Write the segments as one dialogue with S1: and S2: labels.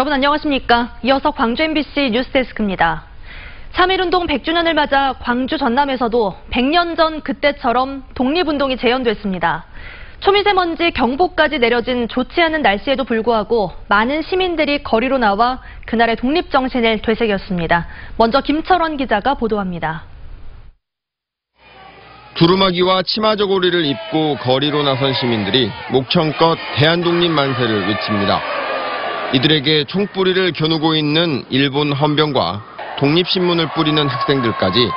S1: 여러분 안녕하십니까? 이어서 광주 MBC 뉴스데스크입니다. 3.1운동 100주년을 맞아 광주 전남에서도 100년 전 그때처럼 독립운동이 재연됐습니다. 초미세먼지 경보까지 내려진 좋지 않은 날씨에도 불구하고 많은 시민들이 거리로 나와 그날의 독립정신을 되새겼습니다. 먼저 김철원 기자가 보도합니다.
S2: 두루마기와 치마 저고리를 입고 거리로 나선 시민들이 목청껏 대한독립 만세를 외칩니다. 이들에게 총뿌리를 겨누고 있는 일본 헌병과 독립신문을 뿌리는 학생들까지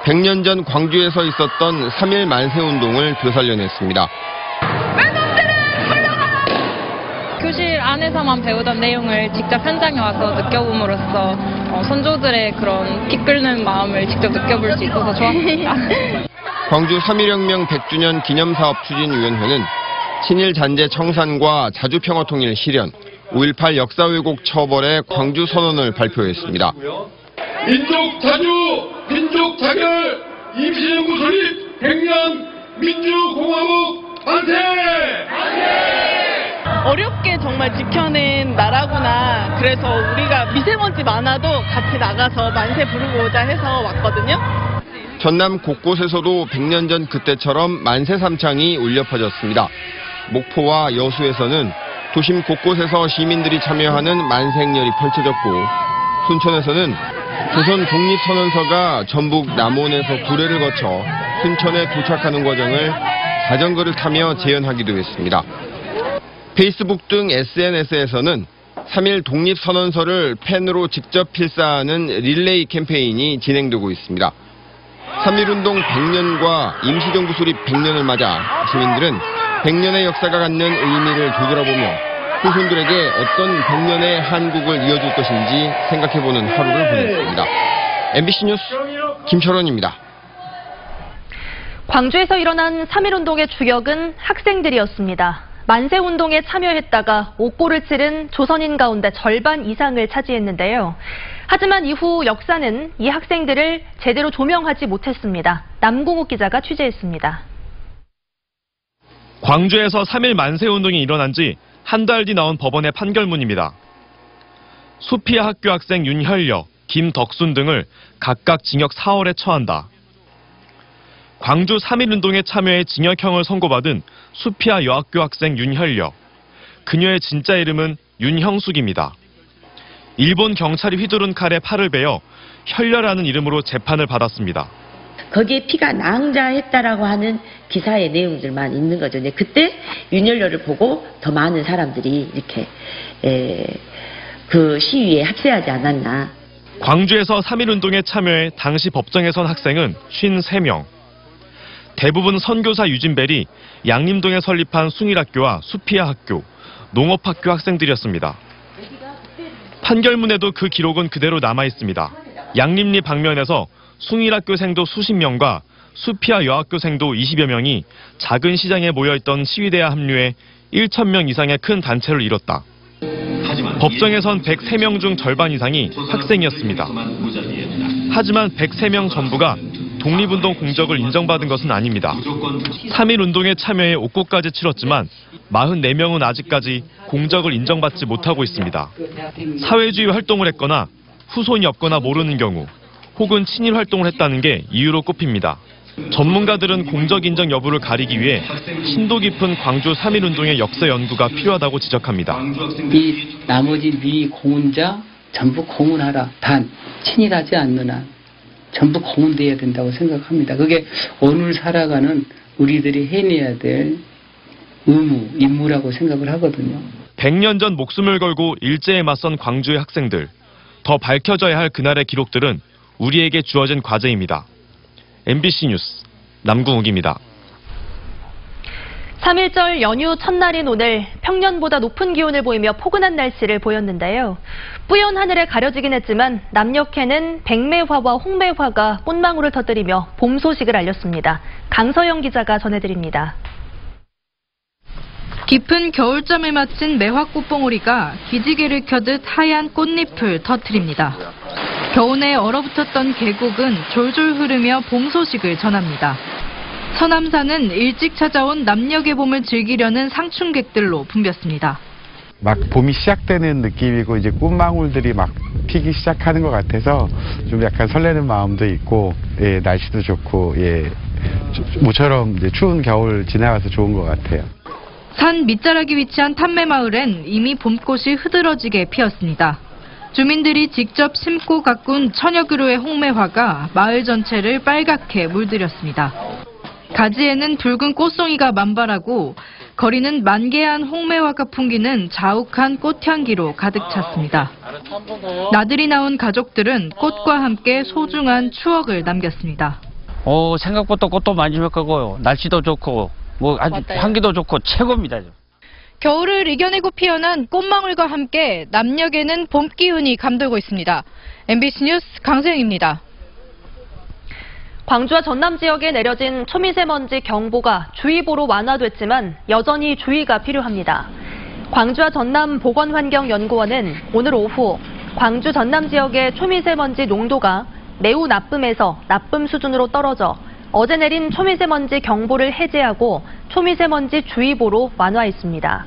S2: 100년 전 광주에서 있었던 3.1 만세운동을 되살려냈습니다.
S3: 교실 안에서만 배우던 내용을 직접 현장에 와서 느껴봄으로써 선조들의 그런 피 끓는 마음을 직접 느껴볼 수 있어서 좋았습니다.
S2: 광주 3.1혁명 100주년 기념사업 추진위원회는 친일 잔재 청산과 자주평화통일 실현, 5.18 역사 왜곡 처벌의 광주 선언을 발표했습니다.
S4: 민족 자주, 민족 자결, 임시정부 설립 100년 민주공화국 만세!
S5: 어렵게 정말 지켜낸 나라구나. 그래서 우리가 미세먼지 많아도 같이 나가서 만세 부르고자 해서 왔거든요.
S2: 전남 곳곳에서도 100년 전 그때처럼 만세 삼창이 울려 퍼졌습니다. 목포와 여수에서는 도심 곳곳에서 시민들이 참여하는 만세 행렬이 펼쳐졌고, 순천에서는 조선 독립선언서가 전북 남원에서 구례를 거쳐 순천에 도착하는 과정을 자전거를 타며 재현하기도 했습니다. 페이스북 등 SNS에서는 3.1 독립선언서를 펜으로 직접 필사하는 릴레이 캠페인이 진행되고 있습니다. 3.1운동 100년과 임시정부 수립 100년을 맞아 시민들은 100년의 역사가 갖는 의미를 되돌아보며 후손들에게 어떤 100년의 한국을 이어줄 것인지 생각해보는 하루를 보냈습니다. MBC 뉴스 김철원입니다.
S1: 광주에서 일어난 3.1운동의 주역은 학생들이었습니다. 만세운동에 참여했다가 옥고를 치른 조선인 가운데 절반 이상을 차지했는데요. 하지만 이후 역사는 이 학생들을 제대로 조명하지 못했습니다. 남궁욱 기자가 취재했습니다.
S6: 광주에서 3.1 만세운동이 일어난 지 한 달 뒤 나온 법원의 판결문입니다. 수피아 학교 학생 윤혈려, 김덕순 등을 각각 징역 4월에 처한다. 광주 3.1운동에 참여해 징역형을 선고받은 수피아 여학교 학생 윤혈려. 그녀의 진짜 이름은 윤형숙입니다. 일본 경찰이 휘두른 칼에 팔을 베어 혈려라는 이름으로 재판을 받았습니다.
S7: 거기에 피가 낭자했다라고 하는 기사의 내용들만 있는 거죠. 그때 윤혈려를 보고 더 많은 사람들이 이렇게 그 시위에 합세하지 않았나.
S6: 광주에서 3.1운동에 참여해 당시 법정에 선 학생은 53명. 대부분 선교사 유진벨이 양림동에 설립한 숭일학교와 수피아 학교, 농업학교 학생들이었습니다. 판결문에도 그 기록은 그대로 남아 있습니다. 양림리 방면에서 숭일학교생도 수십 명과 수피아 여학교생도 20여 명이 작은 시장에 모여있던 시위대에 합류해 1,000명 이상의 큰 단체를 이뤘다. 법정에선 103명 중 절반 이상이 학생이었습니다. 하지만 103명 전부가 독립운동 공적을 인정받은 것은 아닙니다. 3.1운동에 참여해 옥고까지 치렀지만 44명은 아직까지 공적을 인정받지 못하고 있습니다. 사회주의 활동을 했거나 후손이 없거나 모르는 경우, 혹은 친일 활동을 했다는 게 이유로 꼽힙니다. 전문가들은 공적 인정 여부를 가리기 위해 심도 깊은 광주 3.1운동의 역사 연구가 필요하다고 지적합니다.
S8: 이 나머지 네 공훈자 전부 공훈하라. 단 친일하지 않는 한 전부 공훈돼야 된다고 생각합니다. 그게 오늘 살아가는 우리들이 해내야 될 의무, 임무라고 생각을 하거든요.
S6: 100년 전 목숨을 걸고 일제에 맞선 광주의 학생들. 더 밝혀져야 할 그날의 기록들은 우리에게 주어진 과제입니다. MBC 뉴스 남궁욱입니다.
S1: 3.1절 연휴 첫날인 오늘 평년보다 높은 기온을 보이며 포근한 날씨를 보였는데요. 뿌연 하늘에 가려지긴 했지만 남녘에는 백매화와 홍매화가 꽃망울을 터뜨리며 봄 소식을 알렸습니다. 강서영 기자가 전해드립니다.
S9: 깊은 겨울잠을 마친 매화꽃봉오리가 기지개를 켜듯 하얀 꽃잎을 터뜨립니다. 겨우내 얼어붙었던 계곡은 졸졸 흐르며 봄 소식을 전합니다. 서남산은 일찍 찾아온 남녘의 봄을 즐기려는 상춘객들로 붐볐습니다.
S10: 막 봄이 시작되는 느낌이고 이제 꽃망울들이 막 피기 시작하는 것 같아서 좀 약간 설레는 마음도 있고, 예, 날씨도 좋고, 예, 모처럼 이제 추운 겨울 지나가서 좋은 것 같아요.
S9: 산 밑자락이 위치한 탐매마을엔 이미 봄꽃이 흐드러지게 피었습니다. 주민들이 직접 심고 가꾼 천여 그루의 홍매화가 마을 전체를 빨갛게 물들였습니다. 가지에는 붉은 꽃송이가 만발하고 거리는 만개한 홍매화가 풍기는 자욱한 꽃향기로 가득 찼습니다. 나들이 나온 가족들은 꽃과 함께 소중한 추억을 남겼습니다.
S11: 생각보다 꽃도 많이 맺고 날씨도 좋고 아주
S3: 맞아요.
S11: 향기도 좋고 최고입니다.
S9: 겨울을 이겨내고 피어난 꽃망울과 함께 남녘에는 봄 기운이 감돌고 있습니다. MBC 뉴스 강소영입니다.
S1: 광주와 전남 지역에 내려진 초미세먼지 경보가 주의보로 완화됐지만 여전히 주의가 필요합니다. 광주와 전남 보건환경연구원은 오늘 오후 광주 전남 지역의 초미세먼지 농도가 매우 나쁨에서 나쁨 수준으로 떨어져 어제 내린 초미세먼지 경보를 해제하고 초미세먼지 주의보로 완화했습니다.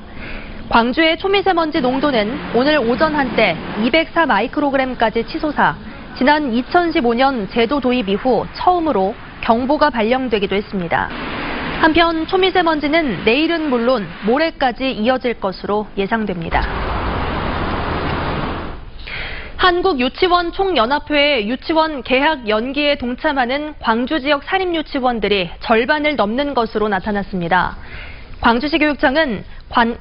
S1: 광주의 초미세먼지 농도는 오늘 오전 한때 204 마이크로그램까지 치솟아 지난 2015년 제도 도입 이후 처음으로 경보가 발령되기도 했습니다. 한편 초미세먼지는 내일은 물론 모레까지 이어질 것으로 예상됩니다. 한국유치원 총연합회의 유치원 개학 연기에 동참하는 광주 지역 사립유치원들이 절반을 넘는 것으로 나타났습니다. 광주시 교육청은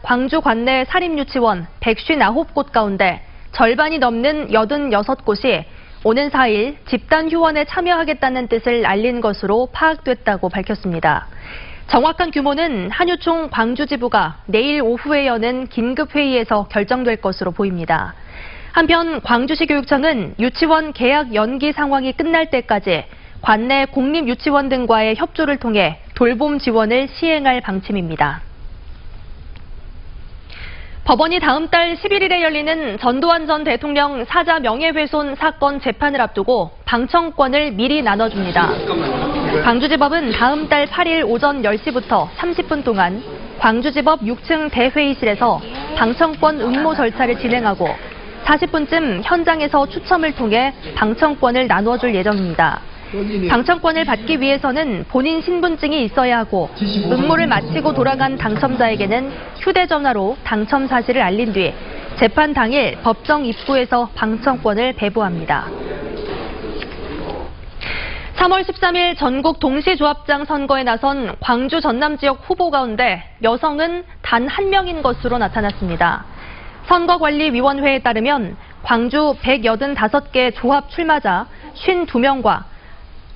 S1: 광주 관내 사립유치원 159곳 가운데 절반이 넘는 86곳이 오는 4일 집단 휴원에 참여하겠다는 뜻을 알린 것으로 파악됐다고 밝혔습니다. 정확한 규모는 한유총 광주지부가 내일 오후에 여는 긴급회의에서 결정될 것으로 보입니다. 한편 광주시 교육청은 유치원 개학 연기 상황이 끝날 때까지 관내 공립유치원 등과의 협조를 통해 돌봄 지원을 시행할 방침입니다. 법원이 다음 달 11일에 열리는 전두환 전 대통령 사자 명예훼손 사건 재판을 앞두고 방청권을 미리 나눠줍니다. 광주지법은 다음 달 8일 오전 10시부터 30분 동안 광주지법 6층 대회의실에서 방청권 응모 절차를 진행하고 40분쯤 현장에서 추첨을 통해 방청권을 나눠줄 예정입니다. 방청권을 받기 위해서는 본인 신분증이 있어야 하고 응모를 마치고 돌아간 당첨자에게는 휴대전화로 당첨 사실을 알린 뒤 재판 당일 법정 입구에서 방청권을 배부합니다. 3월 13일 전국 동시조합장 선거에 나선 광주 전남 지역 후보 가운데 여성은 단 한 명인 것으로 나타났습니다. 선거관리위원회에 따르면 광주 185개 조합 출마자 52명과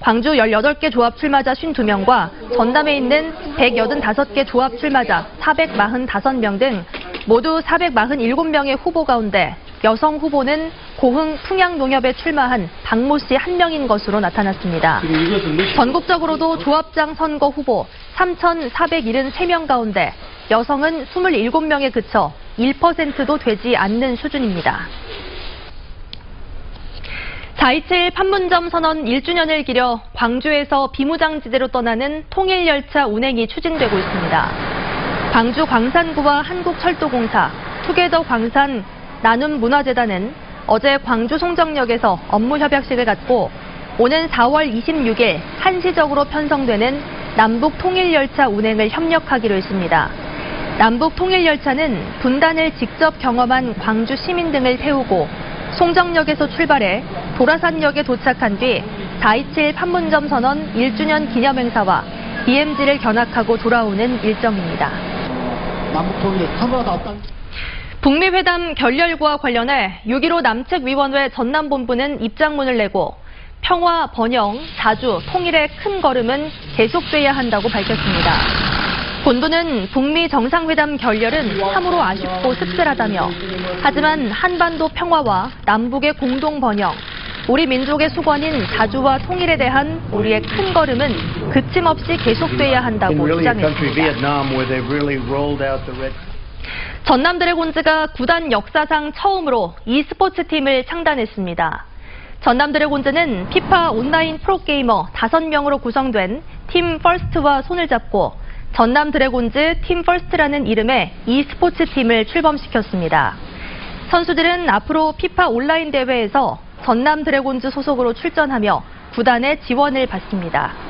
S1: 광주 18개 조합 출마자 52명과 전남에 있는 185개 조합 출마자 445명 등 모두 447명의 후보 가운데 여성 후보는 고흥 풍양농협에 출마한 박모 씨 한 명인 것으로 나타났습니다. 전국적으로도 조합장 선거 후보 3,473명 가운데 여성은 27명에 그쳐 1%도 되지 않는 수준입니다. 4.27 판문점 선언 1주년을 기려 광주에서 비무장지대로 떠나는 통일열차 운행이 추진되고 있습니다. 광주 광산구와 한국철도공사, 투게더 광산 나눔문화재단은 어제 광주 송정역에서 업무협약식을 갖고 오는 4월 26일 한시적으로 편성되는 남북 통일열차 운행을 협력하기로 했습니다. 남북 통일열차는 분단을 직접 경험한 광주 시민 등을 태우고 송정역에서 출발해 도라산역에 도착한 뒤 4.27 판문점 선언 1주년 기념행사와 BMG를 견학하고 돌아오는 일정입니다. 북미회담 결렬과 관련해 6.15 남측위원회 전남본부는 입장문을 내고 평화, 번영, 자주, 통일의 큰 걸음은 계속돼야 한다고 밝혔습니다. 본부는 북미 정상회담 결렬은 참으로 아쉽고 씁쓸하다며 하지만 한반도 평화와 남북의 공동 번영, 우리 민족의 수건인 자주와 통일에 대한 우리의 큰 걸음은 그침없이 계속돼야 한다고 주장했습니다. 전남 드래곤즈가 구단 역사상 처음으로 e스포츠 팀을 창단했습니다. 전남 드래곤즈는 피파 온라인 프로게이머 5명으로 구성된 팀 퍼스트와 손을 잡고 전남 드래곤즈 팀 퍼스트라는 이름의 e스포츠 팀을 출범시켰습니다. 선수들은 앞으로 피파 온라인 대회에서 전남 드래곤즈 소속으로 출전하며 구단의 지원을 받습니다.